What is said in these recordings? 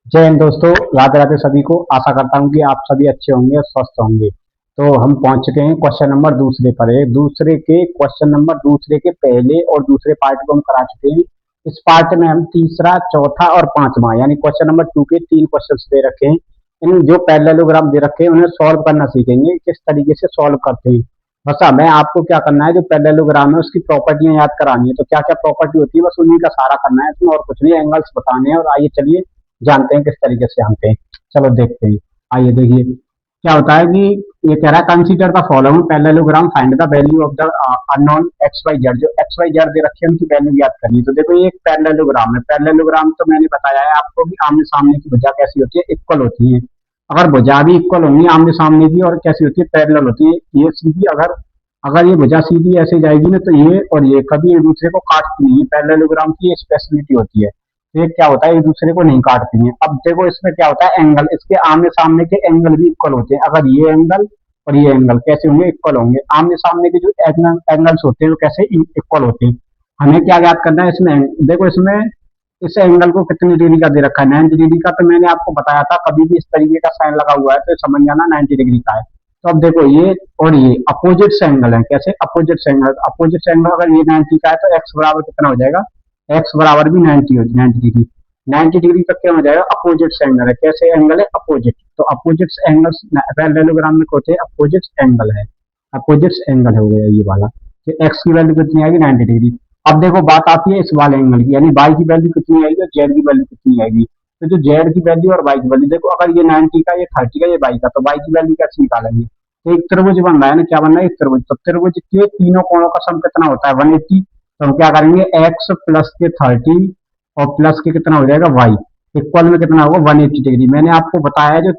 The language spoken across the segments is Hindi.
जय हिंद दोस्तों। राधे राधे सभी को। आशा करता हूँ कि आप सभी अच्छे होंगे और स्वस्थ होंगे। तो हम पहुंच चुके हैं क्वेश्चन नंबर दूसरे पर। एक दूसरे के क्वेश्चन नंबर दूसरे के पहले और दूसरे पार्ट को हम करा चुके हैं। इस पार्ट में हम तीसरा, चौथा और पांचवा यानी क्वेश्चन नंबर 2 के 3 क्वेश्चन दे रखे हैं। इन जो पैरेललोग्राम दे रखे हैं उन्हें सॉल्व करना सीखेंगे, किस तरीके से सॉल्व करते हैं। बस हमें आपको क्या करना है, जो पैरेललोग्राम है उसकी प्रॉपर्टियां याद करानी है। तो क्या क्या प्रॉपर्टी होती है, बस उन्हीं का सारा करना है इसमें, और कुछ नहीं। एंगल्स बताने हैं और आइए चलिए जानते हैं किस तरीके से जानते हैं। चलो देखते हैं। आइए देखिए क्या होता है कि ये कह रहा है consider the following parallelogram, find the value of the unknown x y z. जो एक्स वाई जेड दे रखे हैं उनकी वैल्यू याद करनी है। तो देखो ये एक पैरेललोग्राम है। पैरेललोग्राम तो मैंने बताया है आपको कि आमने सामने की भुजा कैसी होती है, इक्वल होती है। अगर भुजा भी इक्वल होंगी आमने सामने की, और कैसी होती है, पैरेलल होती है। ये सीधी, अगर अगर ये भुजा सीधी ऐसे जाएगी ना, तो ये और ये कभी एक दूसरे को काटती नहीं है। पैरेललोग्राम की ये स्पेशलिटी होती है। ये क्या होता है, एक दूसरे को नहीं काटती हैं। अब देखो इसमें क्या होता है, एंगल, इसके आमने सामने के एंगल भी इक्वल होते हैं। अगर ये एंगल और ये एंगल कैसे होंगे, इक्वल होंगे। आमने सामने के जो एंगल्स होते हैं वो कैसे इक्वल होते हैं। हमें क्या याद करना है इसमें, देखो इसमें इस एंगल को कितनी डिग्री का दे रखा है, 90 डिग्री का। तो मैंने आपको बताया था कभी भी इस तरीके का साइन लगा हुआ है तो समझ जाना 90 डिग्री का है। तो अब देखो ये और ये अपोजिट एंगल है। कैसे अपोजिट एंगल, अपोजिट एंगल अगर ये 90 का है तो एक्स बराबर कितना हो जाएगा, एक्स बराबर भी 90 हो, 90 डिग्री। 90 डिग्री तक क्या हो जाएगा, अपोजिट एंगल है। कैसे एंगल है, अपोजिट। तो अपोजिट एंगल्स पैरेललोग्राम में होते हैं, अपोजिट एंगल है। अपोजिट एंगल हो गया ये वाला। तो एक्स की वैल्यू कितनी आएगी, 90 डिग्री। अब देखो बात आती है इस वाले एंगल की, यानी बाई की वैल्यू कितनी आएगी और जेड की वैल्यू कितनी आएगी। तो जो जेड की वैल्यू और बाई की वैल्यू, देखो अगर ये 90 का, ये 30 का, ये बाई का, तो बाई की वैल्यू कैसे निकालेंगे। तो एक त्रिभुज बन रहा है ना, क्या बन रहा है, एक त्रिभुज। तो त्रिभुज के तीनों कोणों का सम कितना होता है, 180। तो हम क्या करेंगे, एक्स प्लस के 30 और प्लस के कितना हो जाएगा, वाई, इक्वल में कितना होगा, 180 डिग्री। मैंने आपको बताया जो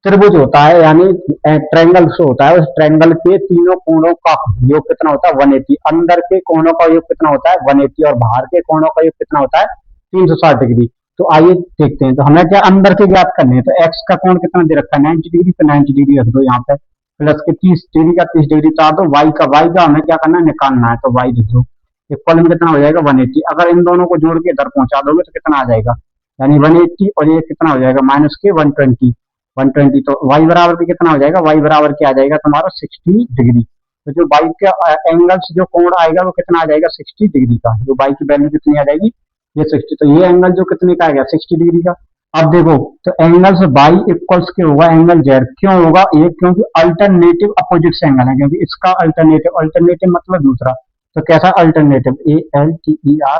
त्रिभुज होता है यानी ट्रायंगल से होता है, उस ट्रायंगल के तीनों कोणों का योग कितना होता है, 180। अंदर के कोणों का योग कितना होता है, 180, और बाहर के कोणों का योग कितना होता है, 360 डिग्री। तो आइए देखते हैं। तो हमें क्या अंदर के ज्ञात करने हैं। तो एक्स का कोण कितना दे रखा है, 90 डिग्री। तो 90 डिग्री रख दो यहाँ पे, प्लस के 30 डिग्री का 30 डिग्री चार दो। वाई का हमें क्या करना है, निकालना है। तो वाई लिख दो, इक्वल में कितना हो जाएगा, 180। अगर इन दोनों को जोड़ के इधर पहुंचा दोगे तो कितना आ जाएगा, यानी 180, और ये कितना हो जाएगा, माइनस के 120। 120, तो वाई बराबर के कितना हो जाएगा, वाई बराबर क्या आ जाएगा तुम्हारा, 60 डिग्री। तो जो बाई का एंगल जो कोण आएगा वो कितना आ जाएगा, 60 डिग्री का। जो बाई की वैल्यू कितनी आ जाएगी, ये 60। तो ये एंगल जो कितने का आएगा, 60 डिग्री का। अब देखो, तो एंगल्स बाई इक्वल्स के होगा एंगल जेड। क्यों होगा ये, क्योंकि अल्टरनेटिव अपोजिट एंगल है। क्योंकि इसका अल्टरनेटिव, अल्टरनेटिव मतलब दूसरा। तो कैसा अल्टरनेटिव, ALTER,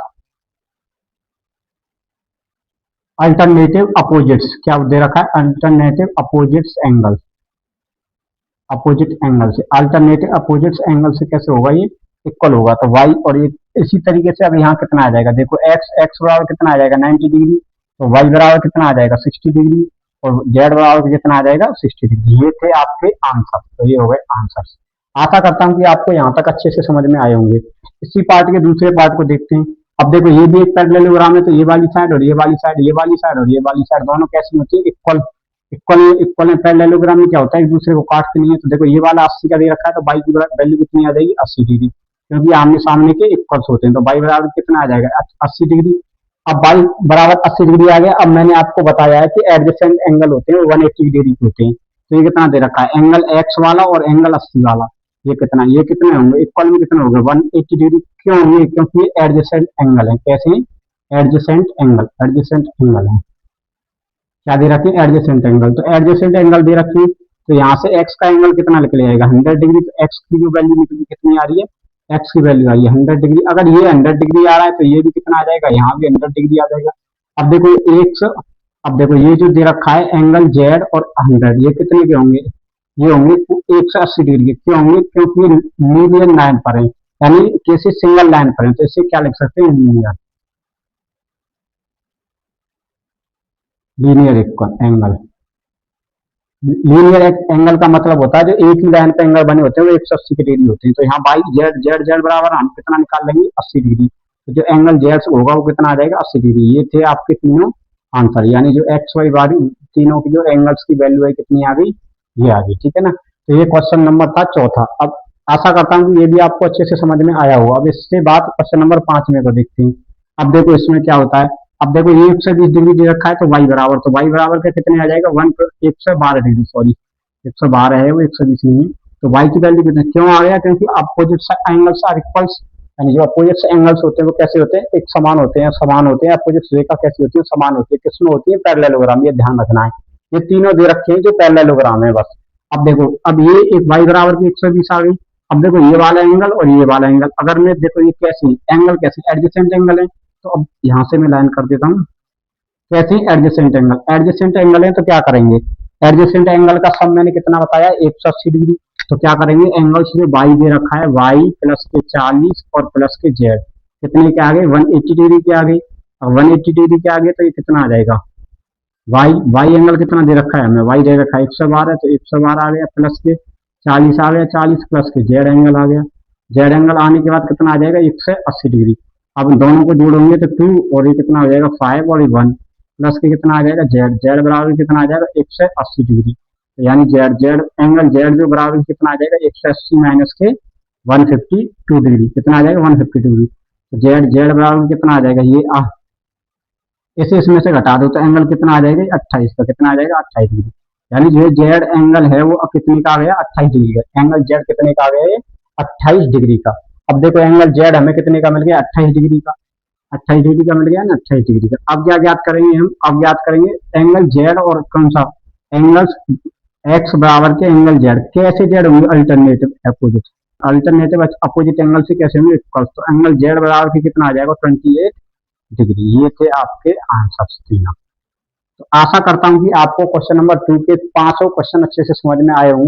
अल्टरनेटिव अपोजिट्स। क्या दे रखा है, alternative opposites angle. Opposite angle से, अल्टरनेटिव अपोजिट एंगल से कैसे होगा, ये इक्वल होगा। तो वाई और ये इसी तरीके से अब यहाँ कितना आ जाएगा, देखो एक्स, एक्स बराबर कितना आ जाएगा, 90 डिग्री। तो वाई बराबर कितना आ जाएगा, 60 डिग्री। और जेड बराबर कितना आ जाएगा, 60 डिग्री। ये थे आपके आंसर। तो ये हो गए आंसर। आशा करता हूँ कि आपको यहाँ तक अच्छे से समझ में आए होंगे। इसी पार्ट के दूसरे पार्ट को देखते हैं। अब देखो ये भी एक पैरेललोग्राम है। तो ये वाली साइड और ये वाली साइड, ये वाली साइड और ये वाली साइड, दोनों कैसी होती है, इक्वल। इक्वल इक्वल में पैरेललोग्राम में क्या होता है, एक दूसरे को काटते नहीं है। तो देखो ये वाला 80 का दे रखा है, तो बाई की वैल्यू कितनी आ जाएगी, 80 डिग्री। क्योंकि आमने सामने के इक्वल्स होते हैं। तो बाई बराबर कितना आ जाएगा, 80 डिग्री। अब बाई बराबर 80 डिग्री आ गया। अब मैंने आपको बताया है कि एडजेसेंट एंगल होते हैं 180 डिग्री के होते हैं। तो ये कितना दे रखा है, एंगल एक्स वाला और एंगल 80 वाला। ये कितना, ये कितने होंगे, इक्वल में कितने होंगे, 180 डिग्री। क्यों होंगे, क्योंकि ये एडजेसेंट एंगल है। कैसे, एडजेसेंट एंगल, एडजेसेंट एंगल है। क्या दे रखी है, एडजेसेंट एंगल। तो एडजेसेंट एंगल दे रखी है। तो यहाँ से एक्स का एंगल कितना निकल आएगा, 100 डिग्री। तो एक्स की जो वैल्यू निकली कितनी आ रही है, एक्स की वैल्यू आई है 100 डिग्री। अगर ये 100 डिग्री आ रहा है तो ये भी कितना आ जाएगा, यहाँ भी 100 डिग्री आ जाएगा। अब देखो एक, अब देखो ये जो दे रखा है एंगल जेड और 100, ये कितने के होंगे, ये होंगे 180 डिग्री के। क्यों होंगे, क्योंकि ये लीनियर लाइन पर है, यानी किसी सिंगल लाइन पर है। तो इसे क्या लिख सकते हैं, linear, linear equal angle. Linear angle का मतलब होता है जो एक ही लाइन पे एंगल बने होते हैं वो 180 डिग्री होते हैं। तो यहाँ बाई जेड, जेड जेड बराबर हम कितना निकाल लेंगे, 80 डिग्री। तो जो एंगल जेड होगा वो कितना आ जाएगा, 80 डिग्री। ये थे आपके तीनों आंसर, यानी जो एक्स वाई वाली तीनों की जो एंगल्स की वैल्यू है कितनी आ गई, ये आ गई। ठीक है ना। तो ये क्वेश्चन नंबर था चौथा। अब आशा करता हूँ कि ये भी आपको अच्छे से समझ में आया होगा। अब इससे बात क्वेश्चन नंबर 5 में को देखते हैं। अब देखो इसमें क्या होता है, अब देखो ये 120 डिग्री दे रखा है तो y बराबर, तो y बराबर का कितने आ जाएगा 112 डिग्री, सॉरी 112 है वो, 120 नहीं है। तो y की वैल्यू कितनी क्यों आ गया, क्योंकि अपोजिट एंगल्स आर इक्वल्स, यानी जो अपोजिट एंगल्स होते हैं वो कैसे होते हैं, एक समान होते हैं, समान होते हैं। अपोजिट रेखा कैसी होती है, समान होती है, किसमें होती है, पैरेललोग्राम, ये ध्यान रखना है। ये तीनों दे रखे हैं जो पैरेललोग्राम है बस। अब देखो, अब ये एक y बराबर की 120 आ गई। अब देखो ये वाला एंगल और ये वाला एंगल, अगर मैं देखो ये कैसे एंगल, कैसे एडजेसेंट एंगल है, तो अब यहाँ से मैं लाइन कर देता हूँ, कैसे एडजेसेंट एंगल, एडजेसेंट एंगल है तो क्या करेंगे, एडजेसेंट एंगल का सम मैंने कितना बताया 180 डिग्री। तो क्या करेंगे, एंगल्स में y दे रखा है, y प्लस के 40 और प्लस के z कितने के आगे 180 डिग्री के आगे। अब 180 डिग्री के आगे तो ये कितना आ जाएगा, y एंगल कितना दे रखा है हमें, y दे रखा है 112, तो 112 आ गया, प्लस के 40 आ गया, 40 प्लस के z एंगल आ गया। z एंगल आने के बाद कितना आ जाएगा 180 डिग्री। अब दोनों को जोड़ोगे तो 2 और ये कितना हो जाएगा 5 और ये 1, प्लस के कितना आ जाएगा z बराबर कितना आ जाएगा 180 डिग्री। तो यानी z एंगल z जो बराबर कितना आ जाएगा 180 माइनस के 152 डिग्री, कितना आ जाएगा 152 डिग्री। तो z बराबर कितना आ जाएगा, ये इसे इसमें से घटा दो तो एंगल कितना आ जाएगा 28 का, कितना आ जाएगा 28 डिग्री। यानी जो जेड एंगल है वो कितने का आ गया 28 डिग्री का, एंगल जेड कितने का आ गया, ये 28 डिग्री का। अब देखो एंगल जेड हमें कितने का मिल गया 28 डिग्री का, 28 डिग्री का मिल गया ना, 28 डिग्री का। अब क्या ज्ञात करेंगे हम, अब ज्ञात करेंगे एंगल जेड और कौन सा एंगल एक्स बराबर के एंगल जेड, कैसे जेड होंगे alternative opposite, alternative opposite angle से कैसे होंगे इक्वल। तो एंगल जेड बराबर के कितना आ जाएगा 28 डिग्री। ये थे आपके आंसर्स तीनों। तो आशा करता हूं कि आपको क्वेश्चन नंबर 2 के 5 क्वेश्चन अच्छे से समझ में आए होंगे।